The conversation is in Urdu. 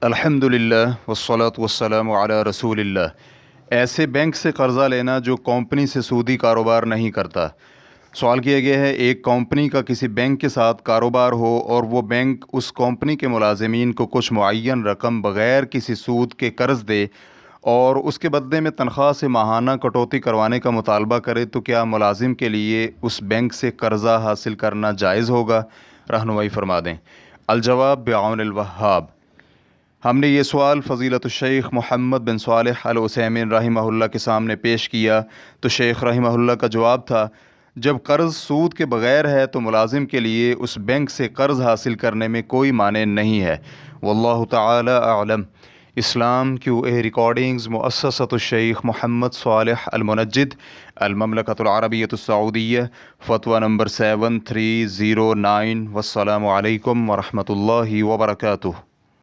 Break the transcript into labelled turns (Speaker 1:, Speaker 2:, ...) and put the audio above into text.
Speaker 1: الحمدللہ والصلاة والسلام علی رسول اللہ۔ ایسے بینک سے قرضہ لینا جو کمپنی سے سودی کاروبار نہیں کرتا۔ سوال کیا گیا ہے، ایک کمپنی کا کسی بینک کے ساتھ کاروبار ہو اور وہ بینک اس کمپنی کے ملازمین کو کچھ معین رقم بغیر کسی سود کے قرض دے اور اس کے بدلے میں تنخواہ سے ماہانہ کٹوتی کروانے کا مطالبہ کرے، تو کیا ملازم کے لیے اس بینک سے قرضہ حاصل کرنا جائز ہوگا؟ رہنمائی فرما دیں۔ الجواب بعون الوہاب۔ ہم نے یہ سوال فضیلت الشیخ محمد بن صالح العثیمین رحمہ اللہ کے سامنے پیش کیا تو شیخ رحمہ اللہ کا جواب تھا، جب قرض سود کے بغیر ہے تو ملازم کے لیے اس بینک سے قرض حاصل کرنے میں کوئی مانع نہیں ہے۔ واللہ تعالی اعلم۔ اسلام کیو اے ریکارڈنگز، مؤسسۃ الشیخ محمد صالح المنجد، المملکۃ العربیۃ السعودیہ، فتویٰ نمبر 7309۔ والسلام علیکم ورحمۃ اللہ وبرکاتہ۔